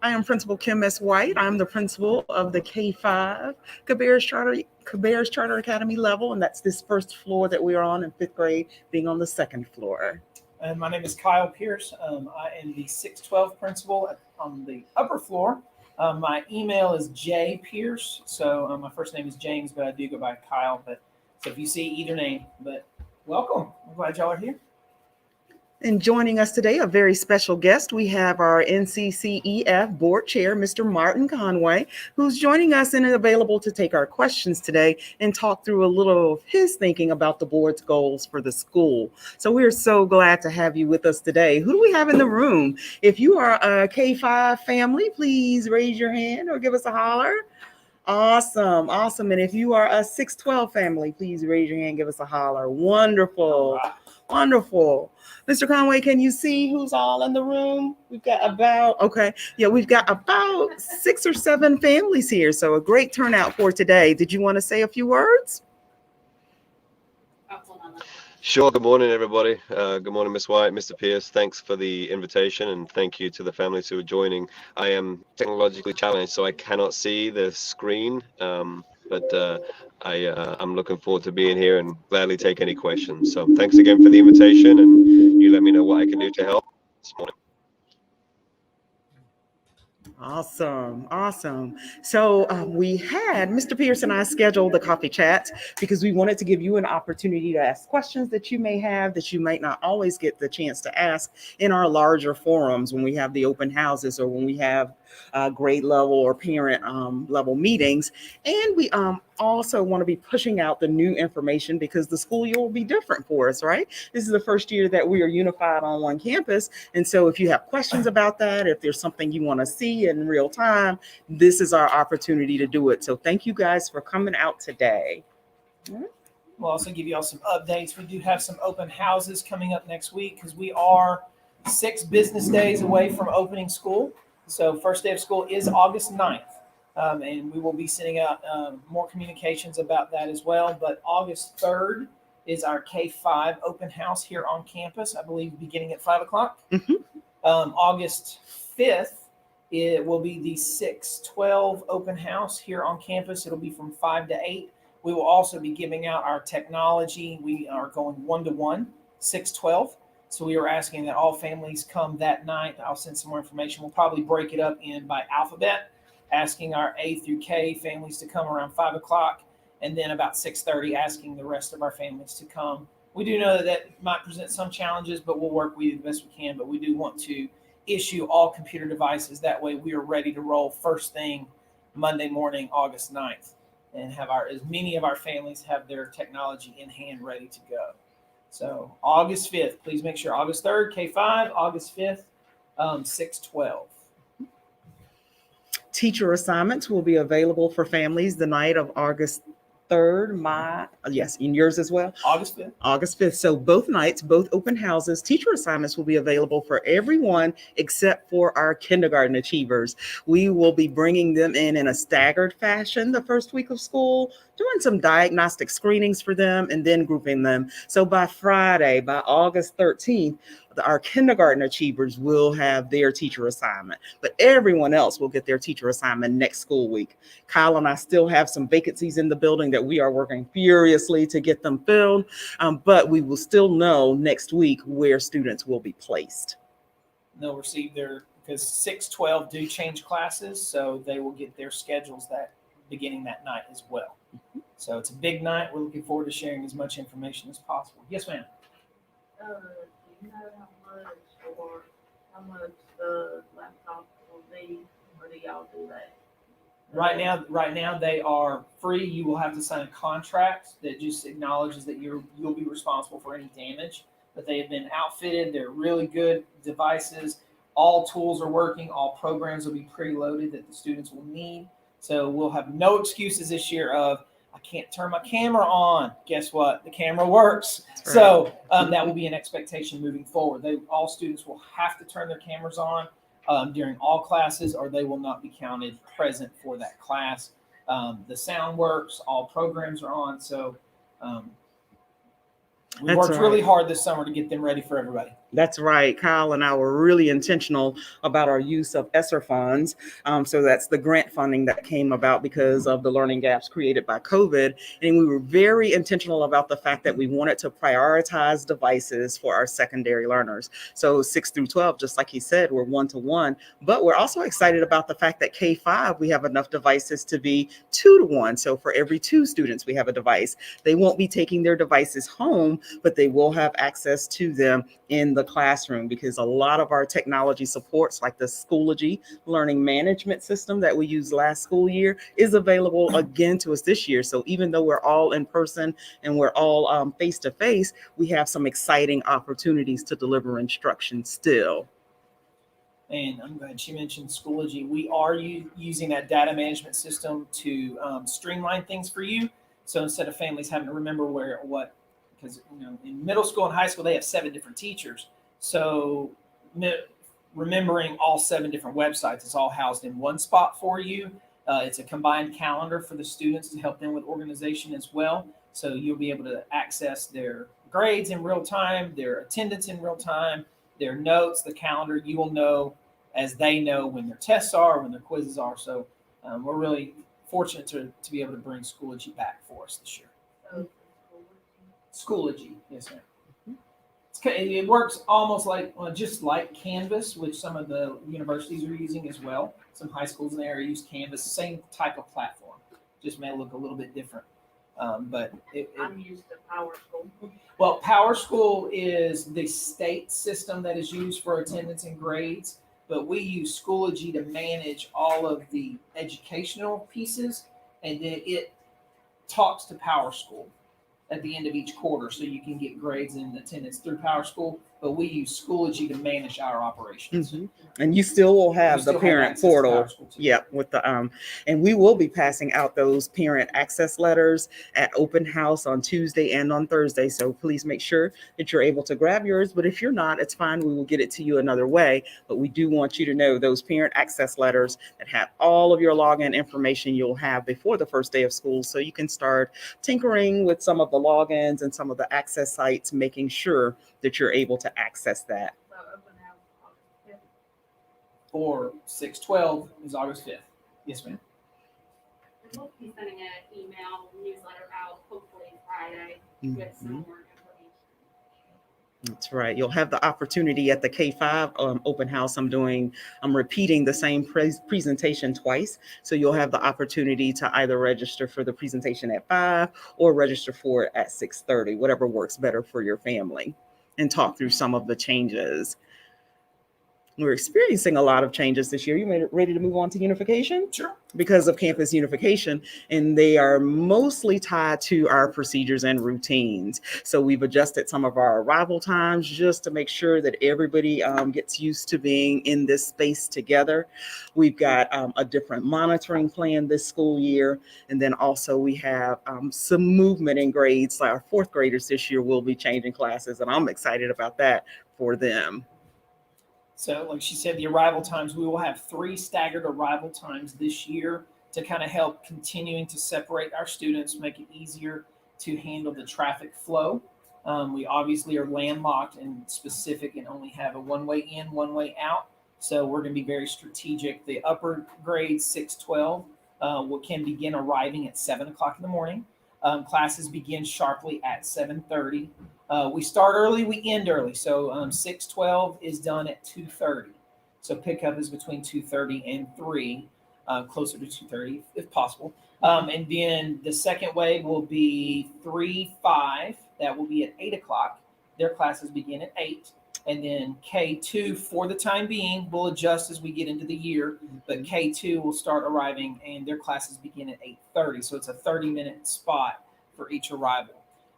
I am Principal Kim S. White. I'm the principal of the K-5 Cabarrus Charter Academy level, and that's this first floor that we are on in fifth grade, being on the second floor. And my name is Kyle Pierce. I am the 612 principal on the upper floor. My email is jpierce. So my first name is James, but I do go by Kyle. So if you see either name, but welcome. I'm glad y'all are here. And joining us today, a very special guest, we have our NCCEF Board Chair, Mr. Martin Conway, who's joining us and available to take our questions today and talk through a little of his thinking about the board's goals for the school. So we are so glad to have you with us today. Who do we have in the room? If you are a K-5 family, please raise your hand or give us a holler. Awesome. And if you are a 612 family, please raise your hand, give us a holler. Wonderful. Mr. Conway, can you see who's all in the room? We've got about 6 or 7 families here. So a great turnout for today. Did you want to say a few words? Sure. Good morning, everybody. Good morning, Ms. White, Mr. Pierce. Thanks for the invitation, and thank you to the families who are joining. I am technologically challenged, so I cannot see the screen, but I'm looking forward to being here and gladly take any questions. So thanks again for the invitation, and you let me know what I can do to help this morning. Awesome. So we had Mr. Pierce and I scheduled the coffee chat because we wanted to give you an opportunity to ask questions that you may have that you might not always get the chance to ask in our larger forums when we have the open houses or when we have grade level or parent level meetings. And we also want to be pushing out the new information because the school year will be different for us, right? This is the first year that we are unified on one campus. And so if you have questions about that, if there's something you want to see in real time, this is our opportunity to do it. So thank you guys for coming out today. We'll also give you all some updates. We do have some open houses coming up next week because we are 6 business days away from opening school. So first day of school is August 9th. And we will be sending out more communications about that as well. But August 3rd is our K-5 open house here on campus, I believe beginning at 5 o'clock. Mm-hmm. August 5th, it will be the 612 open house here on campus. It'll be from 5 to 8. We will also be giving out our technology. We are going 1-to-1, 612. So we are asking that all families come that night. I'll send some more information. We'll probably break it up by alphabet, asking our A through K families to come around 5 o'clock, and then about 6:30, asking the rest of our families to come. We do know that might present some challenges, but we'll work with you the best we can. But we do want to issue all computer devices. That way we are ready to roll first thing Monday morning, August 9th, and have as many of our families have their technology in hand ready to go. So August 5th, please make sure August 3rd, K-5, August 5th, 612. Teacher assignments will be available for families the night of August 3rd. Yes, in yours as well. August 5th. August 5th. So both nights, both open houses, teacher assignments will be available for everyone except for our kindergarten achievers. We will be bringing them in a staggered fashion the first week of school, doing some diagnostic screenings for them and then grouping them. So by Friday, by August 13th, our kindergarten achievers will have their teacher assignment, but everyone else will get their teacher assignment next school week. Kyle and I still have some vacancies in the building that we are working furiously to get them filled, but we will still know next week where students will be placed. They'll receive because 612 do change classes, so they will get their schedules beginning that night as well. So it's a big night. We're looking forward to sharing as much information as possible. Yes, ma'am. Do you know how much the laptop will be, or do y'all do that? Right now they are free. You will have to sign a contract that just acknowledges that you'll be responsible for any damage. But they have been outfitted. They're really good devices. All tools are working. All programs will be preloaded that the students will need. So we'll have no excuses this year of, I can't turn my camera on. Guess what? The camera works. Right. So that will be an expectation moving forward. All students will have to turn their cameras on during all classes, or they will not be counted present for that class. The sound works. All programs are on. So we worked really hard this summer to get them ready for everybody. That's right. Kyle and I were really intentional about our use of ESSER funds. So that's the grant funding that came about because of the learning gaps created by COVID. And we were very intentional about the fact that we wanted to prioritize devices for our secondary learners. So 6 through 12, just like he said, we're 1-to-1. But we're also excited about the fact that K-5, we have enough devices to be 2-to-1. So for every 2 students, we have a device. They won't be taking their devices home, but they will have access to them in the classroom, because a lot of our technology supports, like the Schoology learning management system that we used last school year, is available again to us this year. So even though we're all in person and we're all face to face, we have some exciting opportunities to deliver instruction still. And I'm glad she mentioned Schoology. We are using that data management system to streamline things for you. So instead of families having to remember because in middle school and high school they have 7 different teachers. So remembering all 7 different websites is all housed in one spot for you. It's a combined calendar for the students to help them with organization as well. So you'll be able to access their grades in real time, their attendance in real time, their notes, the calendar. You will know as they know when their tests are, when their quizzes are. So we're really fortunate to be able to bring Schoology back for us this year. So, Schoology, yes, ma'am. It works almost just like Canvas, which some of the universities are using as well. Some high schools in the area use Canvas, same type of platform, just may look a little bit different. But I'm used to PowerSchool. Well, PowerSchool is the state system that is used for attendance and grades, but we use Schoology to manage all of the educational pieces, and then it talks to PowerSchool at the end of each quarter, so you can get grades and attendance through PowerSchool. But we use Schoology to manage our operations. Mm-hmm. And you still will have the parent portal. Yep, with the and we will be passing out those parent access letters at open house on Tuesday and on Thursday. So please make sure that you're able to grab yours. But if you're not, it's fine. We will get it to you another way. But we do want you to know those parent access letters that have all of your login information you'll have before the first day of school, so you can start tinkering with some of the logins and some of the access sites, making sure that you're able to access that. So open house August 5th. Or 6/12 is August 5th. Yes, ma'am. And we'll be sending an email newsletter out hopefully Friday with some more information. That's right. You'll have the opportunity at the K-5 open house. I'm repeating the same presentation twice. So you'll have the opportunity to either register for the presentation at 5 or register for it at 6:30, whatever works better for your family, and talk through some of the changes. We're experiencing a lot of changes this year. You ready to move on to unification? Sure. Because of campus unification, and they are mostly tied to our procedures and routines. So we've adjusted some of our arrival times just to make sure that everybody gets used to being in this space together. We've got a different monitoring plan this school year. And then also we have some movement in grades. Our 4th graders this year will be changing classes, and I'm excited about that for them. So, like she said, the arrival times, we will have 3 staggered arrival times this year to kind of help continuing to separate our students, make it easier to handle the traffic flow. We obviously are landlocked and specific and only have a one-way in, one-way out. So we're going to be very strategic. The upper grades, 6-12, can begin arriving at 7 o'clock in the morning. Classes begin sharply at 7:30. We start early, we end early. So 6-12 is done at 2:30. So pickup is between 2:30 and 3, closer to 2:30 if possible. And then the second wave will be 3-5. That will be at 8 o'clock. Their classes begin at 8. And then K2 for the time being will adjust as we get into the year. But K2 will start arriving and their classes begin at 8:30. So it's a 30-minute spot for each arrival.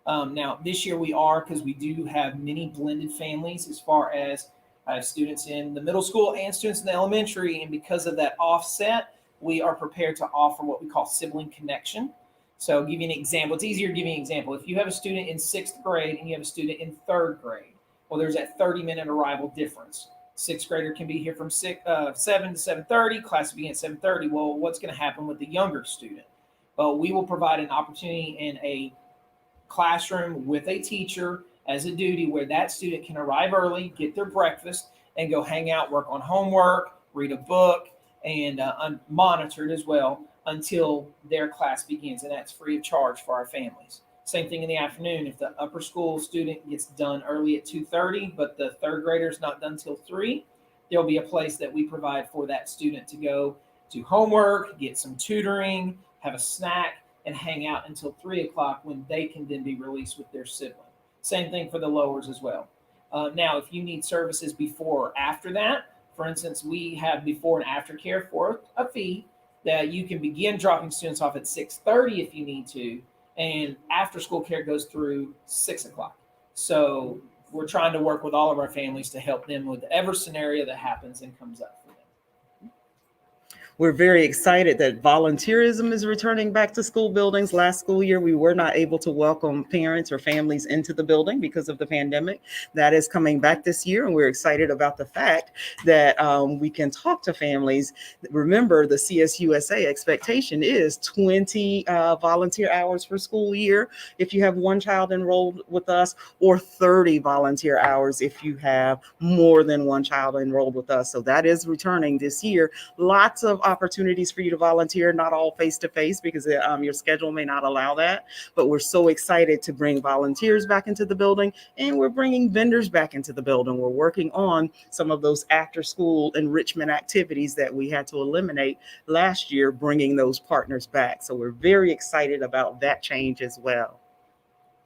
Now, this year because we do have many blended families as far as I have students in the middle school and students in the elementary. And because of that offset, we are prepared to offer what we call sibling connection. So I'll give you an example. It's easier to give you an example. If you have a student in 6th grade and you have a student in 3rd grade, well, there's that 30-minute arrival difference. 6th grader can be here from 7 to 7:30. Class will begin at 7:30. Well, what's going to happen with the younger student? Well, we will provide an opportunity in a classroom with a teacher as a duty where that student can arrive early, get their breakfast, and go hang out, work on homework, read a book, and monitored as well until their class begins. And that's free of charge for our families. Same thing in the afternoon. If the upper school student gets done early at 2:30, but the third grader is not done till 3, there'll be a place that we provide for that student to go do homework, get some tutoring, have a snack, and hang out until 3 o'clock when they can then be released with their sibling. Same thing for the lowers as well. Now, if you need services before or after that, for instance, we have before and after care for a fee that you can begin dropping students off at 6:30 if you need to, and after school care goes through 6 o'clock. So we're trying to work with all of our families to help them with whatever scenario that happens and comes up for them. We're very excited that volunteerism is returning back to school buildings. Last school year, we were not able to welcome parents or families into the building because of the pandemic. That is coming back this year, and we're excited about the fact that we can talk to families. Remember, the CSUSA expectation is 20 volunteer hours per school year if you have one child enrolled with us, or 30 volunteer hours if you have more than one child enrolled with us. So that is returning this year. Lots of opportunities for you to volunteer, not all face-to-face because your schedule may not allow that, but we're so excited to bring volunteers back into the building, and we're bringing vendors back into the building. We're working on some of those after-school enrichment activities that we had to eliminate last year, bringing those partners back. So we're very excited about that change as well.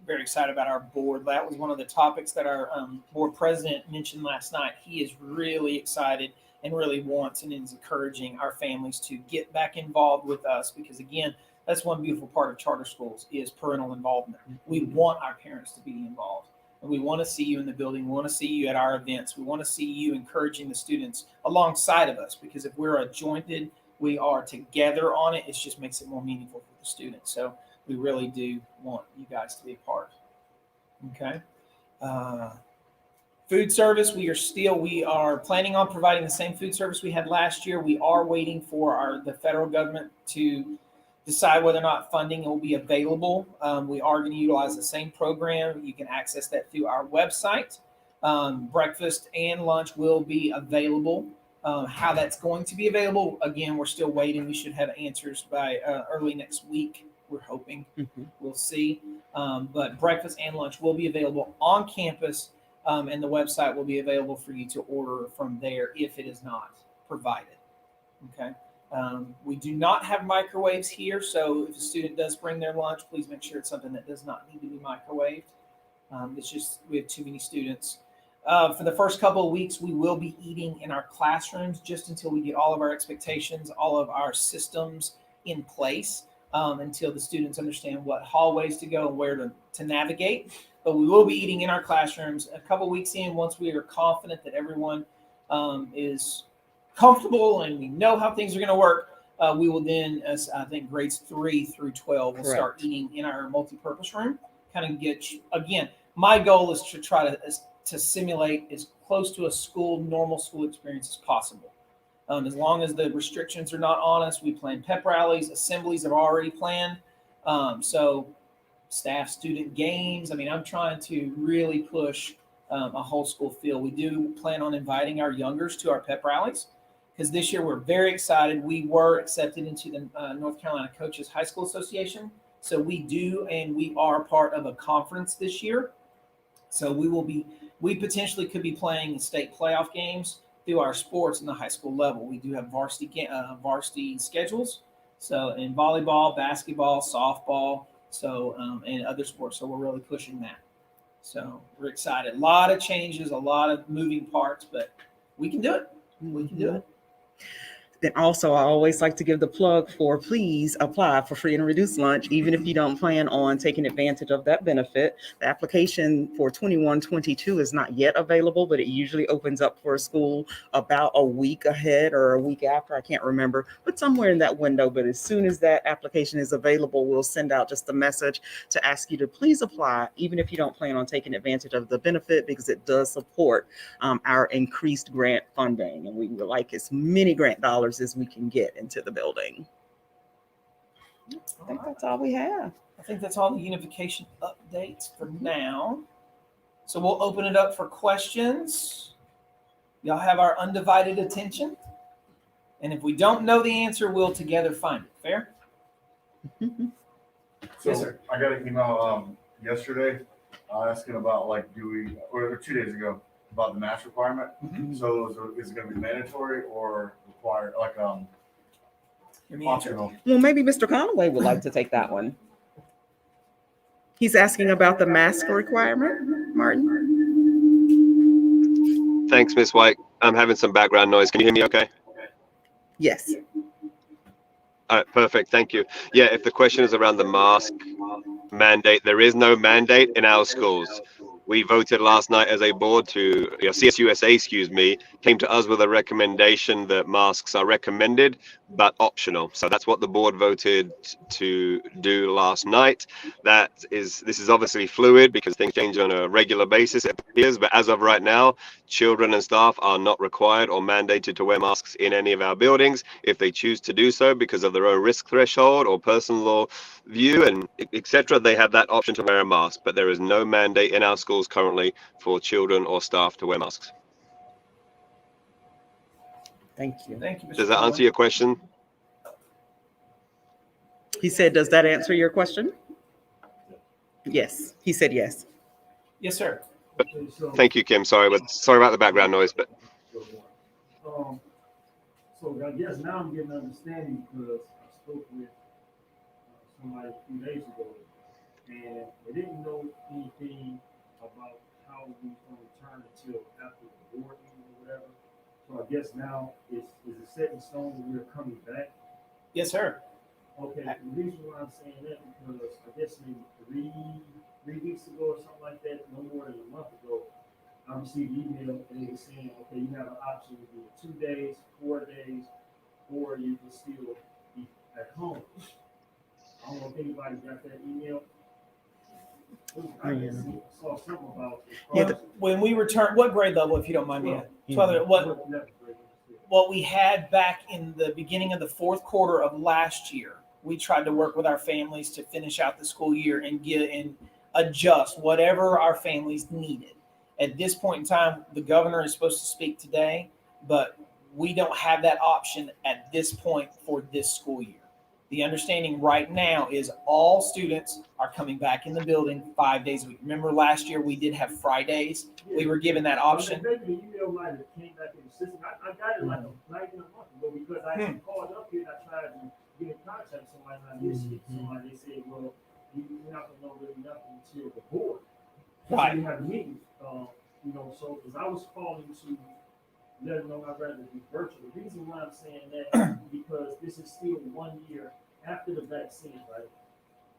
Very excited about our board. That was one of the topics that our board president mentioned last night. He is really excited and really wants and is encouraging our families to get back involved with us, because again, that's one beautiful part of charter schools is parental involvement. We want our parents to be involved, and we want to see you in the building. We want to see you at our events. We want to see you encouraging the students alongside of us, because if we're adjointed, we are together on it. It just makes it more meaningful for the students. So we really do want you guys to be a part. Okay. Food service, we are planning on providing the same food service we had last year. We are waiting for the federal government to decide whether or not funding will be available. We are going to utilize the same program. You can access that through our website. Breakfast and lunch will be available. How that's going to be available, again, we're still waiting. We should have answers by early next week. We're hoping. We'll see. But breakfast and lunch will be available on campus. And the website will be available for you to order from there if it is not provided. Okay. We do not have microwaves here, so if a student does bring their lunch, please make sure it's something that does not need to be microwaved. It's just we have too many students. For the first couple of weeks, we will be eating in our classrooms just until we get all of our expectations, all of our systems in place, until the students understand what hallways to go and where to navigate. But we will be eating in our classrooms a couple weeks in. Once we are confident that everyone is comfortable and we know how things are going to work, we will then, as I think grades 3 through 12, will start eating in our multi-purpose room. Kind of get, again, my goal is to try to simulate as close to a normal school experience as possible. As long as the restrictions are not on us, we plan pep rallies, assemblies are already planned. So staff student games. I mean, I'm trying to really push a whole school feel. We do plan on inviting our youngers to our pep rallies, because this year we're very excited. We were accepted into the North Carolina Coaches High School Association. So we are part of a conference this year. So we potentially could be playing state playoff games through our sports in the high school level. We do have varsity schedules. So in volleyball, basketball, softball, and other sports. So we're really pushing that. So we're excited. A lot of changes, a lot of moving parts, but we can do it. We can do it. Then also, I always like to give the plug for please apply for free and reduced lunch, even if you don't plan on taking advantage of that benefit. The application for 21-22 is not yet available, but it usually opens up for a school about a week ahead or a week after. I can't remember, but somewhere in that window. But as soon as that application is available, we'll send out just a message to ask you to please apply, even if you don't plan on taking advantage of the benefit, because it does support our increased grant funding. And we would like as many grant dollars as we can get into the building. I think that's all we have. I think that's all the unification updates for now. So we'll open it up for questions. Y'all have our undivided attention. And if we don't know the answer, we'll together find it. Fair? So Yes, sir. I got an email yesterday asking about or 2 days ago about the mask requirement. Mhm. So is it going to be mandatory or required, Give me an answer. optional? Well, maybe Mr. Conway would like to take that one. He's asking about the mask requirement, Martin. Thanks, Miss White. I'm having some background noise. Can you hear me okay? Yes. All right, perfect. Thank you. Yeah, if the question is around the mask mandate, there is no mandate in our schools. We voted last night as a board CSUSA, came to us with a recommendation that masks are recommended but optional. So that's what the board voted to do last night. This is obviously fluid because things change on a regular basis, it appears, but as of right now, children and staff are not required or mandated to wear masks in any of our buildings. If they choose to do so because of their own risk threshold or personal view and etc., they have that option to wear a mask, but there is no mandate in our schools currently for children or staff to wear masks. Thank you. Thank you, Mr. Does that Conway. answer your question? He said, does that answer your question? Yes. He said yes. Yes, sir. Okay, so, Thank you, Kim. Sorry about the background noise, but so I guess now I'm getting an understanding because I spoke with somebody a few days ago, and they didn't know anything about how we was going to turn until after the board meeting or whatever. So I guess now is it set in stone that we're coming back? Yes, sir. Okay, the reason why I'm saying that because I guess maybe three weeks ago or something like that, no more than a month ago, I received an email and they were saying, okay, you have an option to do it 2 days, 4 days, or you can still be at home. I don't know if anybody got that email. I just saw something about it. When we return, what grade level, if you don't mind me asking? What we had back in the beginning of the fourth quarter of last year, we tried to work with our families to finish out the school year and adjust whatever our families needed. At this point in time, the governor is supposed to speak today, but we don't have that option at this point for this school year. The understanding right now is all students are coming back in the building 5 days a week. Remember last year we did have Fridays. We were given that option. Maybe the email might have came back in the system. I got it like a month ago because I actually called up here and I tried to get in contact with somebody and I missed it. Somebody they said, well, you're not gonna know really nothing until the board. Right. So we have a meeting. So because I was calling to let them know I'd rather be virtual. The reason why I'm saying that because this is still 1 year after the vaccine, right?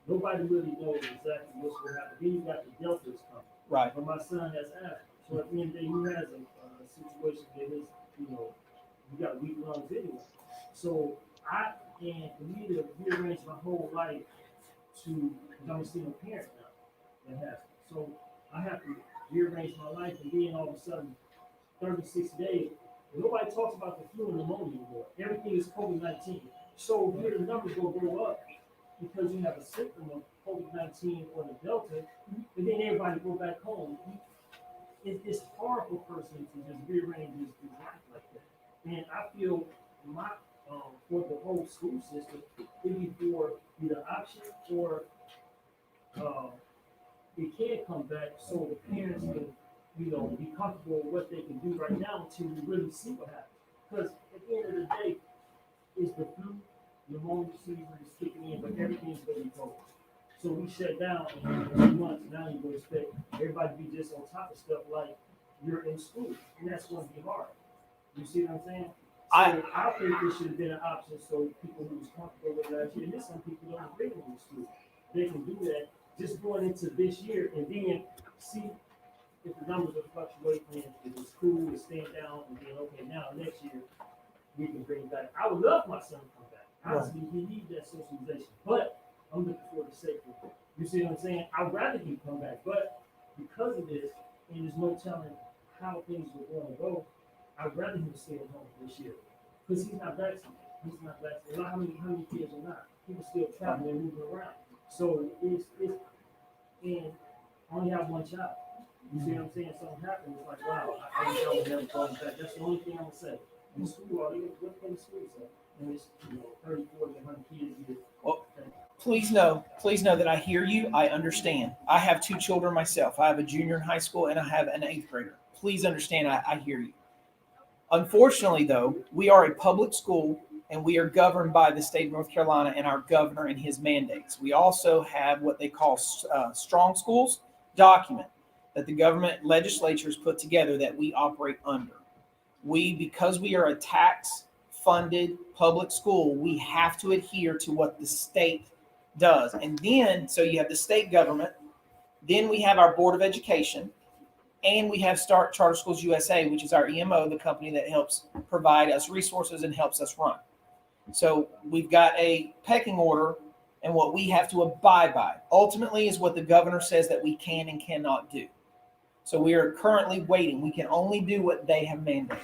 Nobody really knows exactly what's going to happen. Then you got the Deltas coming. Right. But my son has asthma. So at the end of the day, he has a situation that is, he got weak lungs anyway. So for me to rearrange my whole life to, because I'm a single parent now that has it. So I have to rearrange my life and then all of a sudden, 36 days, nobody talks about the flu and pneumonia anymore. Everything is COVID-19. So here the numbers will go up because you have a symptom of COVID-19 or the Delta, and then everybody go back home. It's hard for a person to just rearrange his life like that. And I feel for the whole school system, it'd be for either option or it can come back so the parents can, be comfortable with what they can do right now until we really see what happens. Because at the end of the day, it's the flu, pneumonia season is kicking in, but everything's going to be cold. So we shut down in 3 months. Now you would expect everybody to be just on top of stuff like you're in school, and that's going to be hard. You see what I'm saying? So I think this should have been an option so people who was comfortable with last year, and there's some people who don't agree with school, they can do that just going into this year and then see if the numbers are fluctuating, if the school is staying down, and then okay, now next year we can bring it back. I would love my son to come back. Honestly, he needs that socialization, but I'm looking for the safety. You see what I'm saying? I'd rather he come back, but because of this, and there's no telling how things are going to go, I'd rather him stay at home this year because he's not vaccinated. He's not vaccinated. How many kids are not? People still traveling and moving around. So it's and I only have one child. You see what I'm saying? Something happened, it's like, wow, I didn't know we never thought of that. That's the only thing I'm gonna say. In school, what can the school say? And it's, 30, 40, 100 kids here. Well, please know that I hear you. I understand. I have 2 children myself. I have a junior in high school and I have an 8th grader. Please understand, I hear you. Unfortunately, though, we are a public school and we are governed by the state of North Carolina and our governor and his mandates. We also have what they call strong schools document that the government legislatures put together that we operate under. Because we are a tax-funded public school, we have to adhere to what the state does. And then, so you have the state government, then we have our Board of Education, and we have Start Charter Schools USA, which is our EMO, the company that helps provide us resources and helps us run. So we've got a pecking order and what we have to abide by. Ultimately is what the governor says that we can and cannot do. So we are currently waiting. We can only do what they have mandated.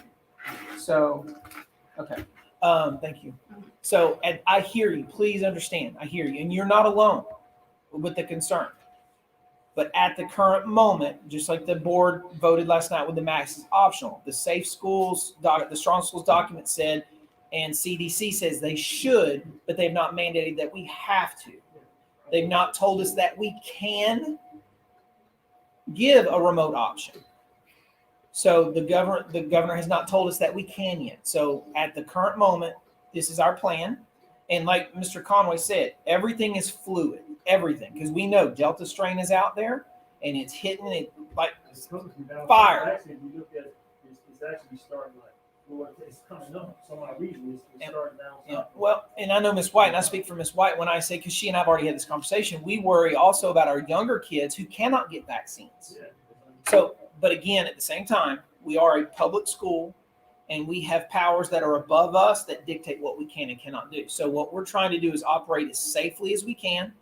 So, okay. Thank you. So, and I hear you. Please understand. I hear you. And you're not alone with the concern. But at the current moment, just like the board voted last night with the mask is optional, the safe schools, the strong schools document said, and CDC says they should, but they've not mandated that we have to. They've not told us that we can give a remote option. So the governor has not told us that we can yet. So at the current moment, this is our plan. And like Mr. Conway said, everything is fluid, everything, because we know Delta strain is out there and it's hitting it like fire. Actually, if you look at it, it's actually starting like, well, it's coming up. So my reason is starting down. Yeah. Well, and I know Miss White, and I speak for Miss White when I say, because she and I have already had this conversation, we worry also about our younger kids who cannot get vaccines. Yeah. So, but again, at the same time, we are a public school and we have powers that are above us that dictate what we can and cannot do. So what we're trying to do is operate as safely as we can.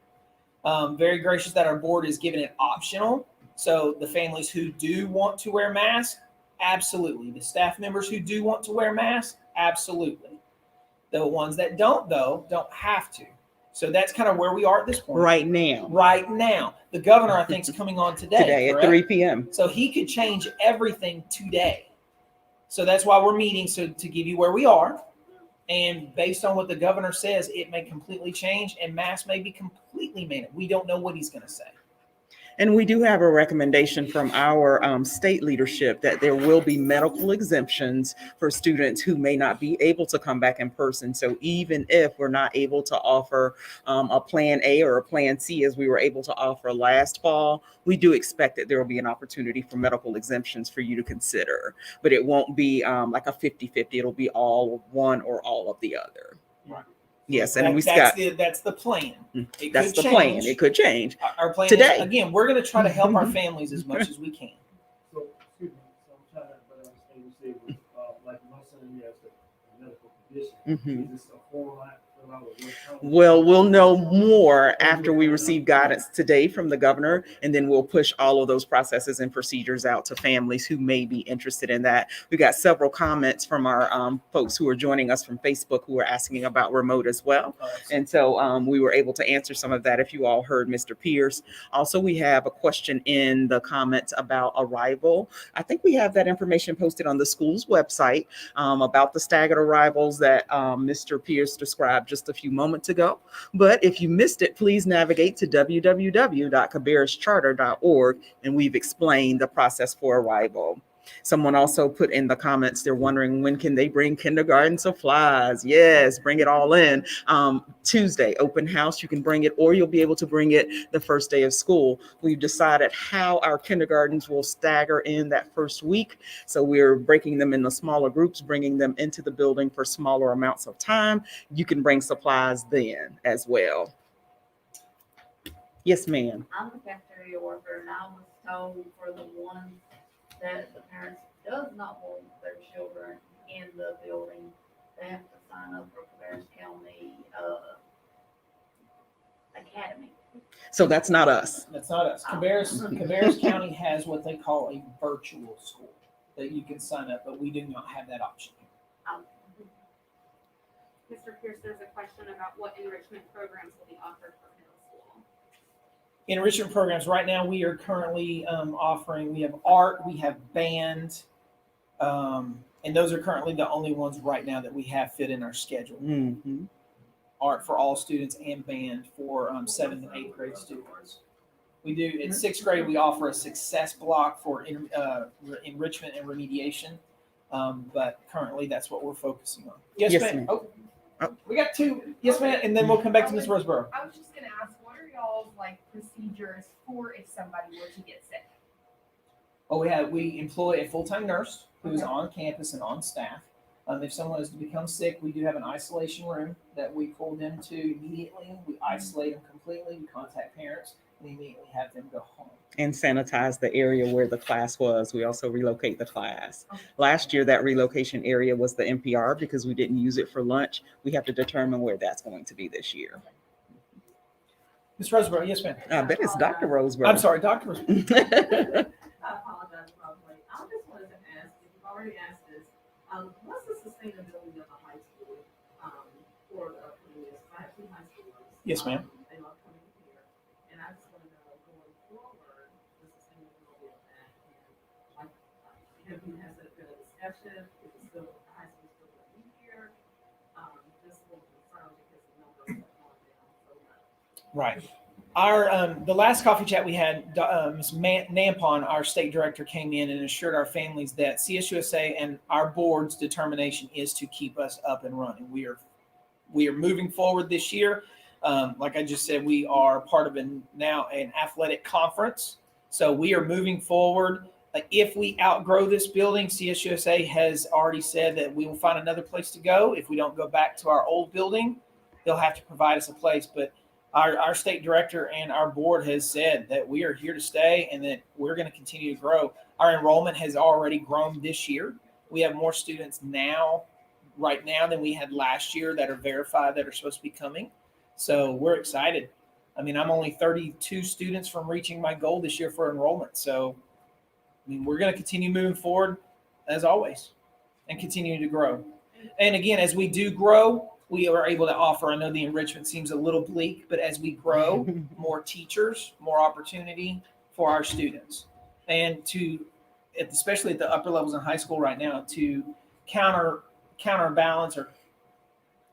Very gracious that our board is giving it optional. So the families who do want to wear masks, absolutely. The staff members who do want to wear masks, absolutely. The ones that don't, though, don't have to. So that's kind of where we are at this point. Right now. Right now. The governor, I think, is coming on today. Today correct? at 3 p.m. So he could change everything today. So that's why we're meeting, so to give you where we are. And based on what the governor says, it may completely change and masks may be completely mandated. We don't know what he's going to say. And we do have a recommendation from our state leadership that there will be medical exemptions for students who may not be able to come back in person. So even if we're not able to offer a plan A or a plan C, as we were able to offer last fall, we do expect that there will be an opportunity for medical exemptions for you to consider. But it won't be like a 50-50. It'll be all one or all of the other. Right. Yes, and that's the plan. That's the plan. It could change. Our plan today. is, again, we're going to try to help our families as much as we can. So, excuse me, so I'm trying to better understand. You say, like my son, he has a medical condition. Is this a whole lot? Well, we'll know more after we receive guidance today from the governor, and then we'll push all of those processes and procedures out to families who may be interested in that. We got several comments from our folks who are joining us from Facebook who are asking about remote as well. And so we were able to answer some of that if you all heard Mr. Pierce. Also, we have a question in the comments about arrival. I think we have that information posted on the school's website about the staggered arrivals that Mr. Pierce described just a few moments ago. But if you missed it, please navigate to www.caberischarter.org, and we've explained the process for arrival. Someone also put in the comments, they're wondering when can they bring kindergarten supplies? Yes, bring it all in. Tuesday, open house, you can bring it, or you'll be able to bring it the first day of school. We've decided how our kindergartens will stagger in that first week. So we're breaking them into smaller groups, bringing them into the building for smaller amounts of time. You can bring supplies then as well. Yes, ma'am. I'm a cafeteria worker and I was told for the ones that the parents does not want their children in the building, they have to sign up for Cabarrus County Academy. So that's not us. That's not us. Cabarrus County has what they call a virtual school that you can sign up, but we do not have that option. Mr. Pierce, there's a question about what enrichment programs will be offered for middle school. Enrichment programs, right now we are currently offering, we have art, we have band, and those are currently the only ones right now that we have fit in our schedule. Mhm. Art for all students and band for 7th and 8th grade students. We do, in 6th grade, we offer a success block for enrichment and remediation, but currently that's what we're focusing on. Yes, Yes, ma'am. ma'am. Oh, Oh. we got 2. Yes, ma'am, and then we'll come back to Ms. Roseborough. I was just gonna ask, what are y'all's like procedures for if somebody were to get sick? Oh, we employ a full-time nurse who's on campus and on staff. If someone is to become sick, we do have an isolation room that we pull them to immediately. We isolate them completely. We contact parents and immediately have them go home. And sanitize the area where the class was. We also relocate the class. Last year, that relocation area was the NPR because we didn't use it for lunch. We have to determine where that's going to be this year. Ms. Roseborough, yes, ma'am. I bet it's Dr. Roseborough. I'm sorry, Dr. Roseborough. I apologize probably. I just wanted to ask, if you've already asked this, what's the sustainability of the high school for the upcoming years? I have 2 high schoolers. Yes, ma'am. They are coming here, and I just want to know going forward, the sustainability of that. And have you had a bit of discussion? Is it still, the high school still going to be here? Just a little concerned because the numbers have gone down so much. Right. Our the last coffee chat we had, Ms. Nampon, our state director, came in and assured our families that CSUSA and our board's determination is to keep us up and running. We are moving forward this year. Like I just said, we are part of now an athletic conference, so we are moving forward. If we outgrow this building, CSUSA has already said that we will find another place to go. If we don't go back to our old building, they'll have to provide us a place. But our state director and our board has said that we are here to stay and that we're going to continue to grow. Our enrollment has already grown this year. We have more students right now than we had last year that are verified that are supposed to be coming. So we're excited. I mean, I'm only 32 students from reaching my goal this year for enrollment. So, I mean, we're going to continue moving forward as always and continue to grow. And again, as we do grow, we are able to offer, I know the enrichment seems a little bleak, but as we grow, more teachers, more opportunity for our students. And especially at the upper levels in high school right now, to counterbalance or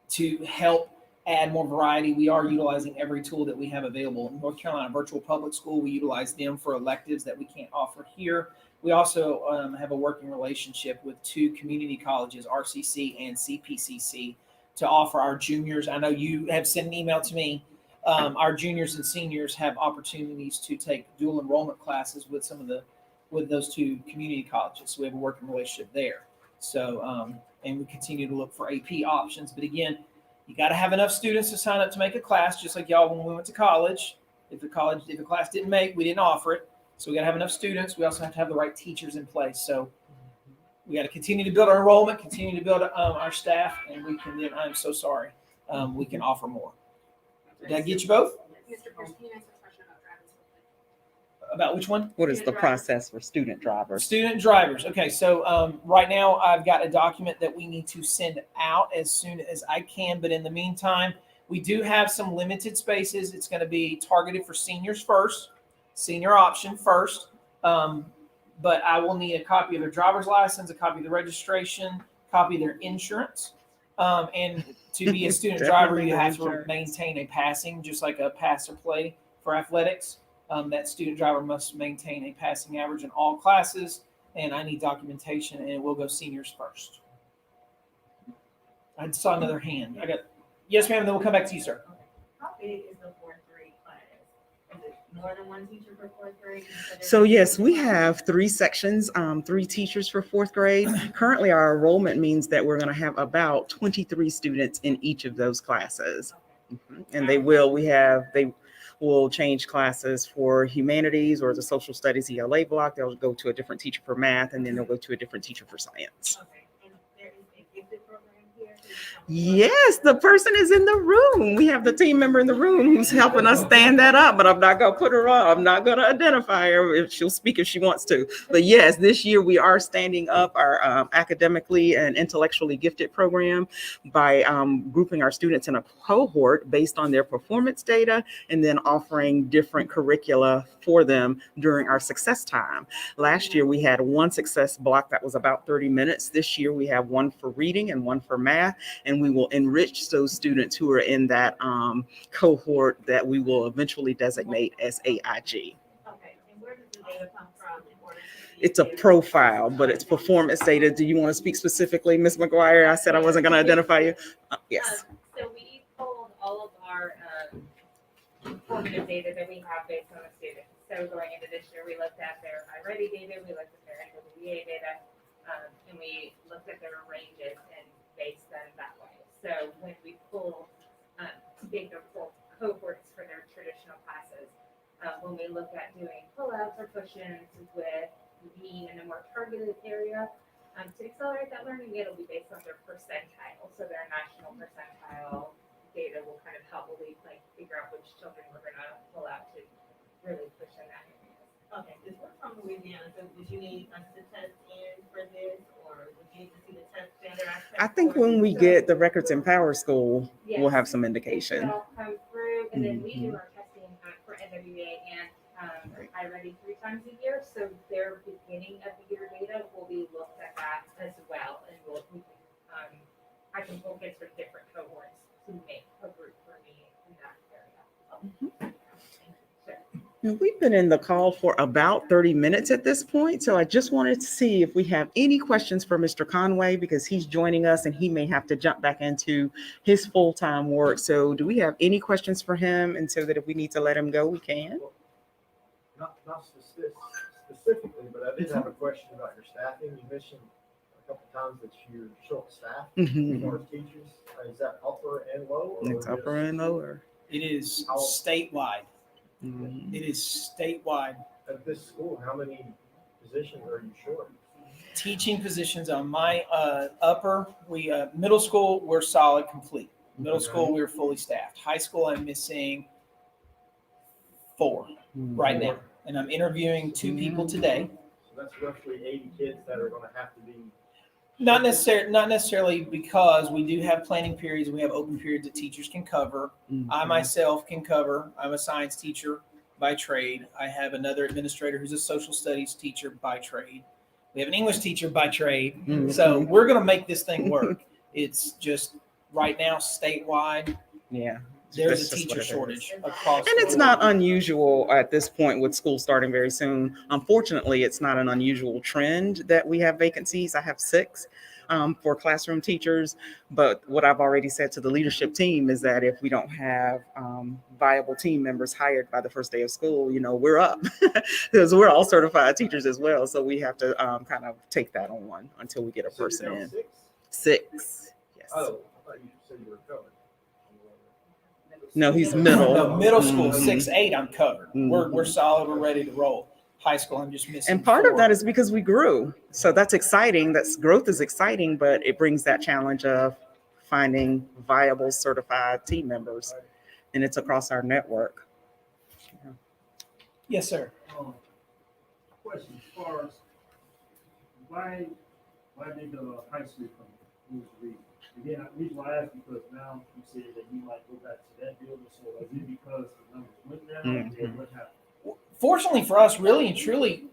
to help add more variety, we are utilizing every tool that we have available. In North Carolina Virtual Public School, we utilize them for electives that we can't offer here. We also have a working relationship with 2 community colleges, RCC and CPCC, to offer our juniors. I know you have sent an email to me. Our juniors and seniors have opportunities to take dual enrollment classes with with those 2 community colleges. So we have a working relationship there. So, and we continue to look for AP options. But again, you got to have enough students to sign up to make a class, just like y'all when we went to college. If the class didn't make, we didn't offer it. So we got to have enough students. We also have to have the right teachers in place. So we got to continue to build our enrollment, continue to build our staff, and we can then, I'm so sorry, we can offer more. Did I get you both? Mr. Pierce, can you answer a question about drivers? About which one? What is the process for student drivers? Student drivers. Okay, so right now I've got a document that we need to send out as soon as I can. But in the meantime, we do have some limited spaces. It's going to be targeted for seniors first, senior option first. But I will need a copy of their driver's license, a copy of the registration, copy of their insurance. And to be a student driver, you have to maintain a passing, just like a pass or play for athletics. That student driver must maintain a passing average in all classes, and I need documentation, and we'll go seniors first. I saw another hand. Yes, ma'am, and then we'll come back to you, sir. How big is the 4th grade class? Is it more than 1 teacher for 4th grade? So yes, we have 3 sections, 3 teachers for 4th grade. Currently, our enrollment means that we're going to have about 23 students in each of those classes. And they will change classes for humanities or the social studies ELA block. They'll go to a different teacher for math, and then they'll go to a different teacher for science. Okay, and there is a gifted program here? Yes, the person is in the room. We have the team member in the room who's helping us stand that up, but I'm not going to put her on. I'm not going to identify her. If she'll speak if she wants to. But yes, this year we are standing up our academically and intellectually gifted program by grouping our students in a cohort based on their performance data and then offering different curricula for them during our success time. Last year we had one success block that was about 30 minutes. This year we have one for reading and one for math, and we will enrich those students who are in that cohort that we will eventually designate as AIG. Okay, and where does the data come from in order to be? It's a profile, but it's performance data. Do you want to speak specifically, Ms. McGuire? I said I wasn't going to identify you. Yes. So we pulled all of our formative data that we have based on the students. So going into this year, we looked at their iReady data, we looked at their NWEA data, and we looked at their ranges and based them that way. So when we pull bigger cohorts for their traditional classes, when we look at doing pull-ups or push-ins with being in a more targeted area, to accelerate that learning, it'll be based on their percentile. So their national percentile data will kind of help figure out which children we're going to pull out to really push in that area. Okay, this we're from Louisiana, so would you need us to test in for this, or would you need to see the test standardized test? I think when we get the records in Power School, we'll have some indication. It'll come through, and then we do our testing for NWA and iReady 3 times a year. So their beginning of the year data will be looked at that as well, and I can pull kids from different cohorts to make a group for me in that area. Sure. We've been in the call for about 30 minutes at this point, so I just wanted to see if we have any questions for Mr. Conway, because he's joining us and he may have to jump back into his full-time work. So do we have any questions for him? And so that if we need to let him go, we can. Not specifically, but I did have a question about your staffing. You mentioned a couple times that you're short-staffed as far as teachers. Is that upper and lower? It's upper and lower. It is statewide. It is statewide. At this school, how many positions are you short? Teaching positions on my middle school, we're solid complete. Middle school, we're fully staffed. High school, I'm missing 4 right now. And I'm interviewing 2 people today. So that's roughly 80 kids that are going to have to be. Not necessarily, because we do have planning periods. We have open periods that teachers can cover. I myself can cover. I'm a science teacher by trade. I have another administrator who's a social studies teacher by trade. We have an English teacher by trade. So we're going to make this thing work. It's just right now statewide. Yeah. There's a teacher shortage across. And it's not unusual at this point with school starting very soon. Unfortunately, it's not an unusual trend that we have vacancies. I have 6 for classroom teachers. But what I've already said to the leadership team is that if we don't have viable team members hired by the first day of school, we're up because we're all certified teachers as well. So we have to kind of take that on until we get a person in. 6. Yes. Oh, I thought you said you were covered. No, he's middle. No, middle school, 6-8, I'm covered. We're solid. We're ready to roll. High school, I'm just missing. And part 4. of that is because we grew. So that's exciting. That's growth is exciting, but it brings that challenge of finding viable certified team members. And it's across our network. Yes, sir. Question as far as why did the high school come move to Reed? Again, the reason why I ask because now you said that you might go back to that building. So is it because the numbers went down or what happened? Fortunately for us, really and truly,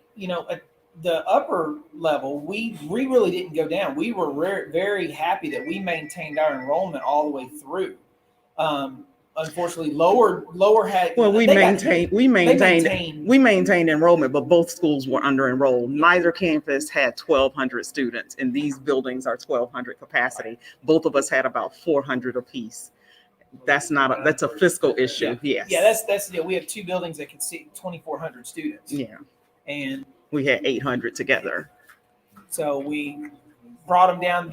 at the upper level, we really didn't go down. We were very happy that we maintained our enrollment all the way through. Unfortunately, lower had. Well, we maintained enrollment, but both schools were under enrolled. Neither campus had 1,200 students, and these buildings are 1,200 capacity. Both of us had about 400 apiece. That's a fiscal issue. Yeah. Yes. Yeah, that's the deal. We have 2 buildings that can seat 2,400 students. Yeah. And we had 800 together. So we brought them down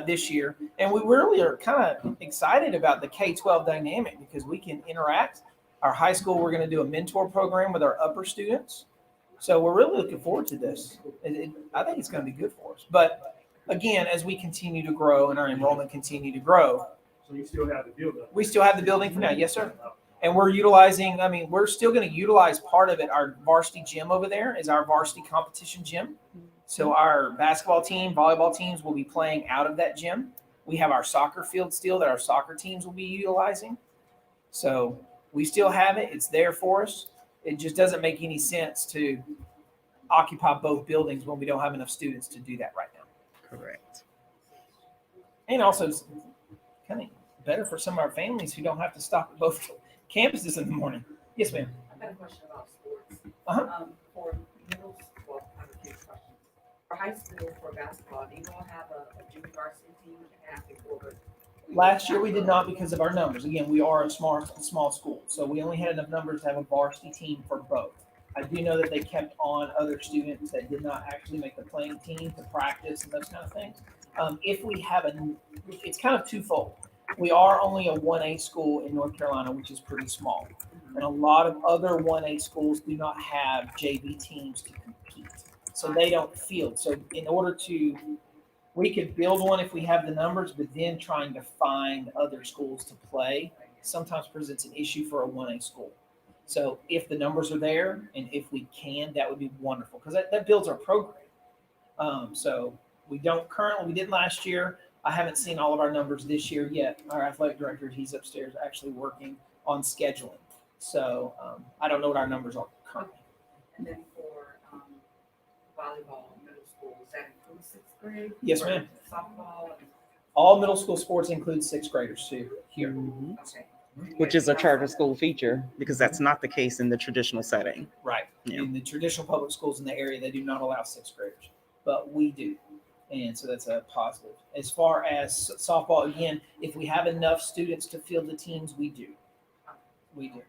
this year. And we really are kind of excited about the K-12 dynamic because we can interact. Our high school, we're going to do a mentor program with our upper students. So we're really looking forward to this. I think it's going to be good for us. But again, as we continue to grow and our enrollment continue to grow, So you still have the building? we still have the building for now. Yes, sir. And we're utilizing, I mean, we're still going to utilize part of it. Our varsity gym over there is our varsity competition gym. So our basketball team, volleyball teams will be playing out of that gym. We have our soccer field still that our soccer teams will be utilizing. So we still have it. It's there for us. It just doesn't make any sense to occupy both buildings when we don't have enough students to do that right now. Correct. And also, it's kind of better for some of our families who don't have to stop at both campuses in the morning. Yes, ma'am. I've got a question about sports. Uh-huh. For middle school, I have a few questions. For high school, for basketball, do you all have a junior varsity team active for? Last year we did not because of our numbers. Again, we are a small school, so we only had enough numbers to have a varsity team for both. I do know that they kept on other students that did not actually make the playing team to practice and those kind of things. If we have it's kind of twofold. We are only a 1A school in North Carolina, which is pretty small. And a lot of other 1A schools do not have JV teams to compete. So they don't field. So in order we could build one if we have the numbers, but then trying to find other schools to play sometimes presents an issue for a 1A school. So if the numbers are there and if we can, that would be wonderful because that builds our program. So we didn't last year. I haven't seen all of our numbers this year yet. Our athletic director, he's upstairs actually working on scheduling. So I don't know what our numbers are currently. And then for volleyball, middle school, does that include sixth grade? Yes, Or ma'am. Softball? All middle school sports include sixth graders too here. Mhm. Okay. Which is a charter school feature because that's not the case in the traditional setting. Right. Yeah. In the traditional public schools in the area, they do not allow sixth graders, but we do. And so that's a positive. As far as softball, again, if we have enough students to field the teams, we do. We do.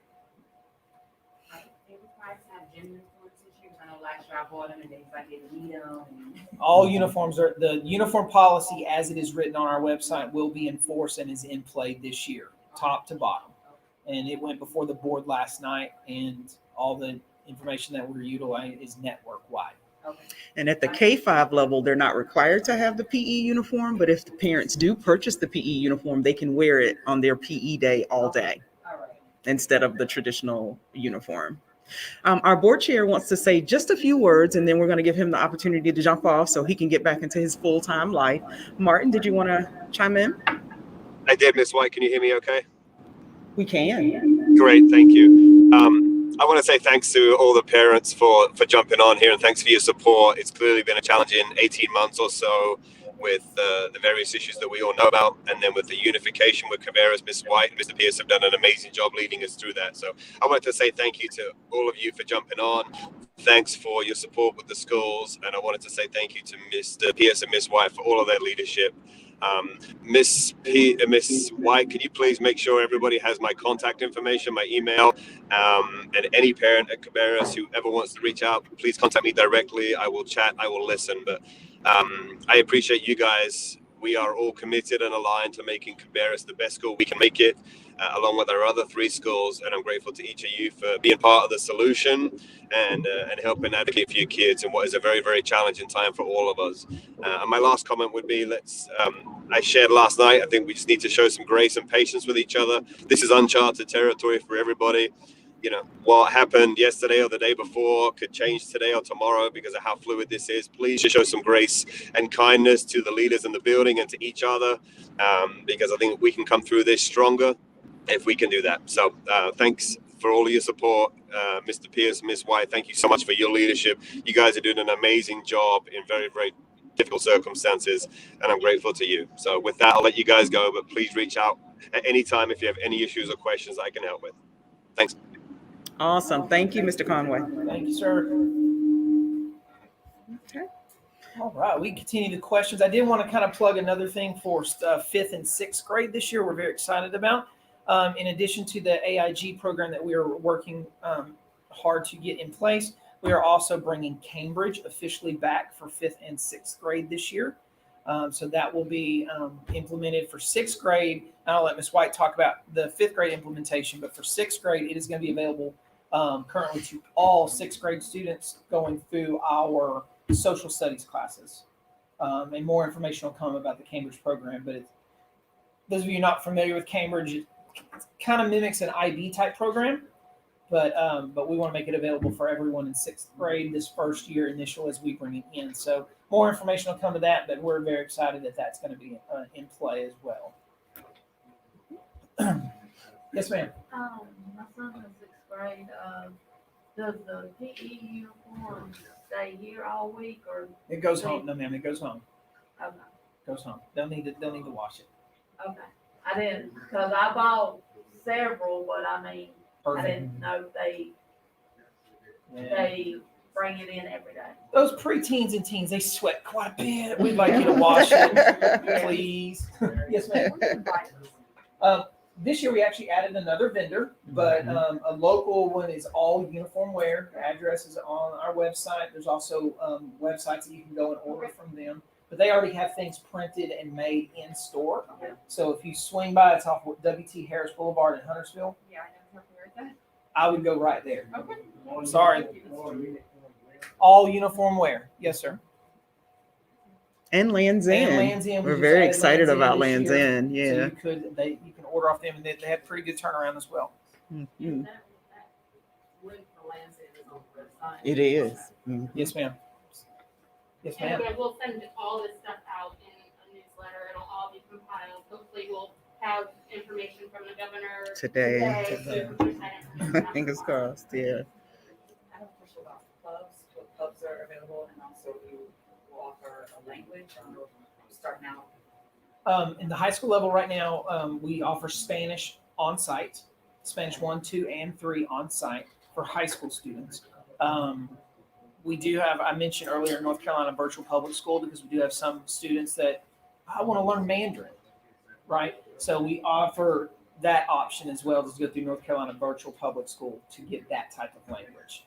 They require to have gym uniforms this year, 'cause I know last year I bought them and they like didn't need them. All uniforms the uniform policy as it is written on our website will be enforced and is in play this year, top to bottom. And it went before the board last night and all the information that we're utilizing is network wide. Okay. And at the K-5 level, they're not required to have the PE uniform, but if the parents do purchase the PE uniform, they can wear it on their PE day all day All right. instead of the traditional uniform. Our board chair wants to say just a few words, and then we're going to give him the opportunity to jump off so he can get back into his full-time life. Martin, did you want to chime in? I did, Miss White. Can you hear me okay? We can. Great, thank you. I want to say thanks to all the parents for jumping on here and thanks for your support. It's clearly been a challenging 18 months or so with the various issues that we all know about. And then with the unification with Caveras, Ms. White and Mr. Pierce have done an amazing job leading us through that. So I wanted to say thank you to all of you for jumping on. Thanks for your support with the schools. And I wanted to say thank you to Mr. Pierce and Ms. White for all of their leadership. Miss White, could you please make sure everybody has my contact information, my email, and any parent at Cabarrus who ever wants to reach out, please contact me directly. I will chat, I will listen, but I appreciate you guys. We are all committed and aligned to making Cabarrus the best school we can make it, along with our other 3 schools, and I'm grateful to each of you for being part of the solution and helping advocate for your kids in what is a very, very challenging time for all of us. And my last comment would be, I shared last night, I think we just need to show some grace and patience with each other. This is uncharted territory for everybody. You know, what happened yesterday or the day before could change today or tomorrow because of how fluid this is. Please just show some grace and kindness to the leaders in the building and to each other, because I think we can come through this stronger if we can do that. So thanks for all of your support. Mr. Pierce, Ms. White, thank you so much for your leadership. You guys are doing an amazing job in very, very difficult circumstances, and I'm grateful to you. So with that, I'll let you guys go, but please reach out at any time if you have any issues or questions I can help with. Thanks. Awesome. Thank you, Mr. Conway. Thank you, sir. Okay. All right, we continue the questions. I did want to kind of plug another thing for 5th and 6th grade this year. We're very excited about. In addition to the AIG program that we are working hard to get in place, we are also bringing Cambridge officially back for 5th and 6th grade this year. So that will be implemented for 6th grade. And I'll let Ms. White talk about the 5th grade implementation, but for 6th grade, it is going to be available currently to all 6th grade students going through our social studies classes. And more information will come about the Cambridge program. But those of you not familiar with Cambridge, it kind of mimics an IB type program, but we want to make it available for everyone in 6th grade this first year initial as we bring it in. So more information will come to that, but we're very excited that that's going to be in play as well. Yes, ma'am. My son's in 6th grade. Does the PE uniform stay here all week or? It goes home. No, ma'am. It goes home. Okay. Goes home. They'll need to wash it. Okay. I didn't, because I bought several, but I mean, I Perfect. didn't know if they bring it in every day. Those preteens and teens, they sweat quite a bit. We'd like you to wash it, please. Yes, ma'am. This year we actually added another vendor, but a local one is all uniform wear. The address is on our website. There's also websites that you can go and order from them. But they already have things printed and made in store. So if you swing by, it's off W.T. Harris Boulevard in Huntersville. Yeah, I know exactly where it's at. I would go right there. Okay. Sorry. All uniform wear. Yes, sir. And Land's End. And Land's End. We We're just very added excited about this Land's year. End. So Yeah. you can order off them, and they have pretty good turnaround as well. Mhm. That link for Land's End is on the website. It is. Mhm. Yes, ma'am. Yes, And ma'am. again, we'll send all this stuff out in a newsletter. It'll all be compiled. Hopefully, we'll have information from the governor Today. so you can push that information out. Fingers crossed. Yeah. I have a question about clubs, what clubs are available, and also you will offer a language, I don't know, starting out. In the high school level right now, we offer Spanish on site, Spanish 1, 2, and 3 on site for high school students. We do have, I mentioned earlier, North Carolina Virtual Public School, because we do have some students that I want to learn Mandarin, right? So we offer that option as well, to go through North Carolina Virtual Public School to get that type of language.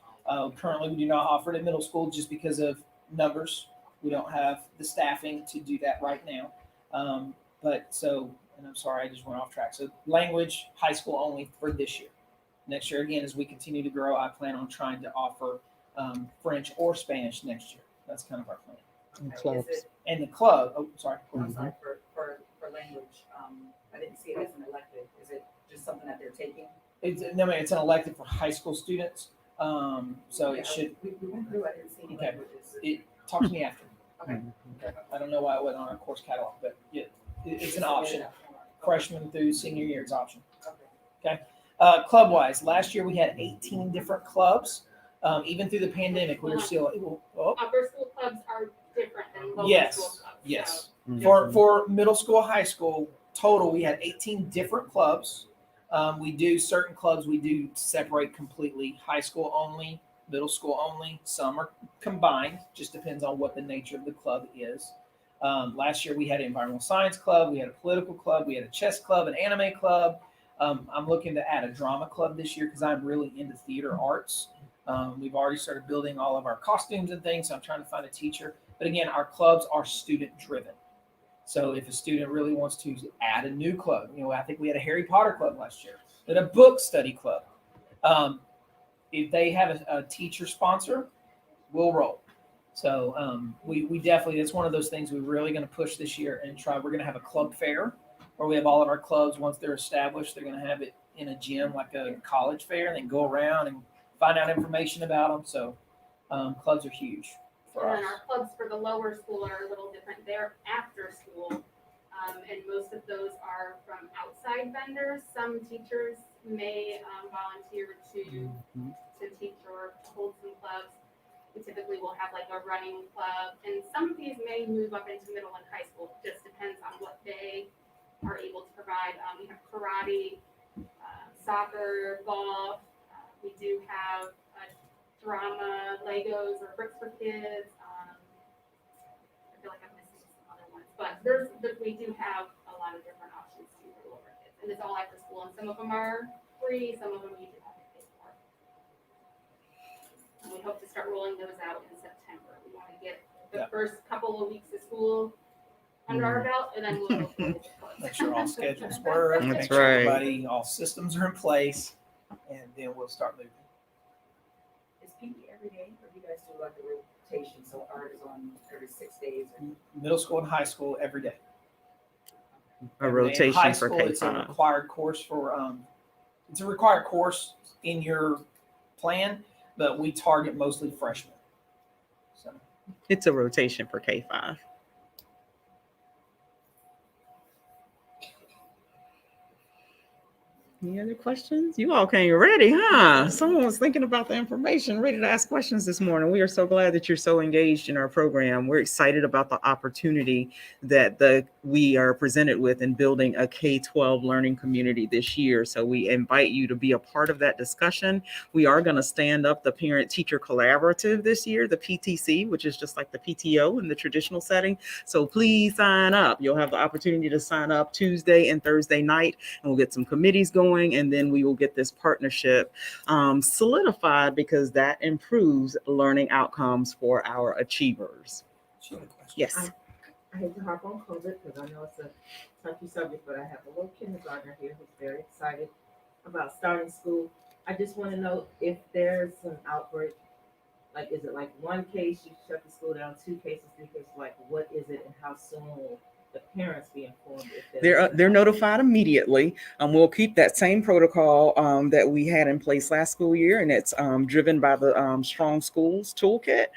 Currently, we do not offer it at middle school just because of numbers. We don't have the staffing to do that right now. And I'm sorry, I just went off track. So language, high school only for this year. Next year, again, as we continue to grow, I plan on trying to offer French or Spanish next year. That's kind of our plan. And Is clubs. it, And the club, oh, sorry. I'm sorry, for language, I didn't see it as an elective, is it just something that they're taking? It's an elective for high school students. So Yeah, it should, We went through, I didn't see any Okay. languages. talk to me after. Okay. I don't know why it wasn't on our course catalog, but yeah, it's an option. Freshman through senior year, it's option. Okay. Club wise, last year we had 18 different clubs. Even through the pandemic, we were still, Upper school clubs are different than lower Yes, school clubs. yes. Mhm. For middle school, high school, total, we had 18 different clubs. We do certain clubs, we do separate completely, high school only, middle school only. Some are combined, just depends on what the nature of the club is. Last year we had an environmental science club, we had a political club, we had a chess club, an anime club. I'm looking to add a drama club this year because I'm really into theater arts. We've already started building all of our costumes and things, so I'm trying to find a teacher. But again, our clubs are student driven. So if a student really wants to add a new club, I think we had a Harry Potter club last year, then a book study club. If they have a teacher sponsor, we'll roll. So we definitely, it's one of those things we're really going to push this year and try. We're going to have a club fair where we have all of our clubs. Once they're established, they're going to have it in a gym like a college fair, and then go around and find out information about them. So clubs are huge for And us. then our clubs for the lower school are a little different. They're after school. And most of those are from outside vendors. Some teachers may volunteer to teach or hold some clubs. We typically will have like a running club, and some of these may move up into middle and high school. Just depends on what they are able to provide. We have karate, soccer, golf. We do have drama, Legos, or bricks for kids. I feel like I'm missing some other ones, but we do have a lot of different options too for the lower kids, and it's all after school. And some of them are free, some of them you do have to pay for. And we hope to start rolling those out in September. We want to get the first couple of weeks of school under our belt, and then we'll Make sure all schedules work. That's Make sure right. everybody, all systems are in place, and then we'll start moving. Is PE every day, or do you guys do like a rotation, so art is on every 6 days. Middle school and high school every day. A In rotation high for school, it's a K-5. required course for it's a required course in your plan, but we target mostly freshmen. So It's a rotation for K-5. Any other questions? You all came ready, huh? Someone was thinking about the information, ready to ask questions this morning. We are so glad that you're so engaged in our program. We're excited about the opportunity that we are presented with in building a K-12 learning community this year. So we invite you to be a part of that discussion. We are going to stand up the Parent-Teacher Collaborative this year, the PTC, which is just like the PTO in the traditional setting. So please sign up. You'll have the opportunity to sign up Tuesday and Thursday night, and we'll get some committees going. And then we will get this partnership solidified, because that improves learning outcomes for our achievers. Yes. I hate to harp on COVID because I know it's a touchy subject, but I have a little kindergartner here who's very excited about starting school. I just want to know if there's an outbreak. Like, is it like one case, you shut the school down, 2 cases, 3 cases? Like, what is it, and how soon will the parents be informed? If They're notified immediately. We'll keep that same protocol that we had in place last school year, and it's driven by the Strong Schools Toolkit.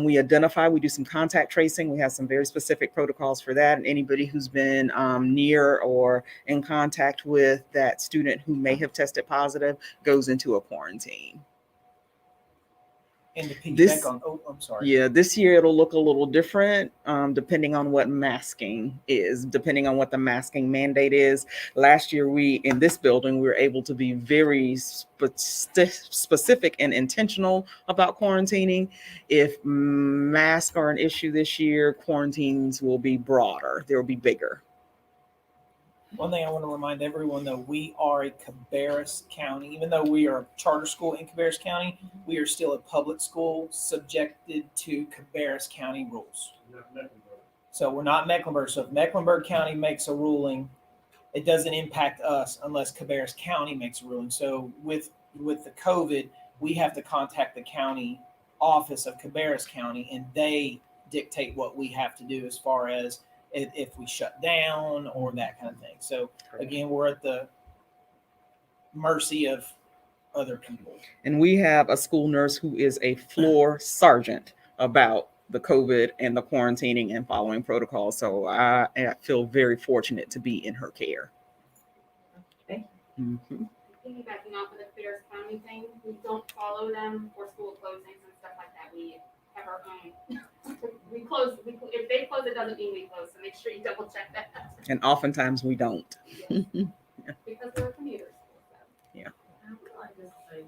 We do some contact tracing. We have some very specific protocols for that, and anybody who's been near or in contact with that student who may have tested positive goes into a quarantine. And to piggyback on, I'm sorry. Yeah, this year it'll look a little different depending on what masking is, depending on what the masking mandate is. Last year, in this building, we were able to be very specific and intentional about quarantining. If masks are an issue this year, quarantines will be broader. They'll be bigger. One thing I want to remind everyone, though, we are a Cabarrus County. Even though we are a charter school in Cabarrus County, we are still a public school subjected to Cabarrus County rules. So we're not Mecklenburg. So if Mecklenburg County makes a ruling, it doesn't impact us unless Cabarrus County makes a ruling. So with the COVID, we have to contact the county office of Cabarrus County, and they dictate what we have to do as far as if we shut down or that kind of thing. So again, we're at the mercy of other people. And we have a school nurse who is a floor sergeant about the COVID and the quarantining and following protocols. So I feel very fortunate to be in her care. Thank you. Piggybacking off of the Cabarrus County thing, we don't follow them for school closings and stuff like that. We have our own. We close. If they close, it doesn't mean we close. So make sure you double check that. And oftentimes we don't. Yes. Because they're commuters. So. Yeah. I would like to say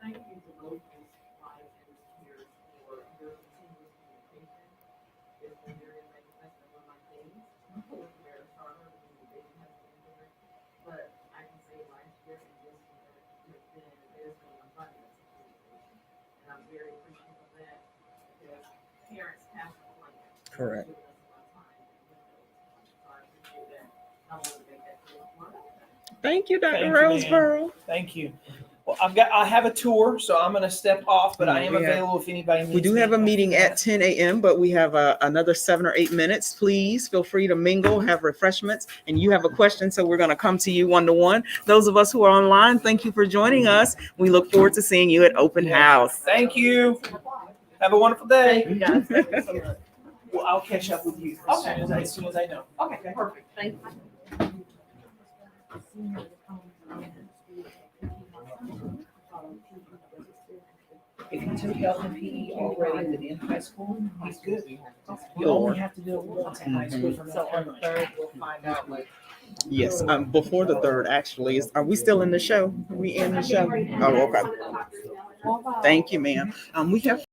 thank you to both these wives and peers for your continuous communication. It's been very amazing. That's been one of my things. With very harder than the baby has been there. But I can say last year and this year, there's been an abundance of communication. And I'm very appreciative of that, because parents have to plan. Correct. Thank you, Dr. Roseboro. Thank you. Well, I have a tour, so I'm going to step off, but I am available if anybody needs me. We do have a meeting at 10 a.m., but we have another 7 or 8 minutes. Please feel free to mingle, have refreshments, and you have a question, so we're going to come to you one-to-one. Those of us who are online, thank you for joining us. We look forward to seeing you at Open House. Thank you. Have a wonderful day. Well, I'll catch up with you as soon as I know. Okay, perfect. Thank you. If you took health and PE already in high school, he's good. You only have to do it once in high school. So on the 3rd, we'll find out like. Yes, before the 3rd, actually. Are we still in the show? Are we in the show? Oh, okay. Thank you, ma'am. We have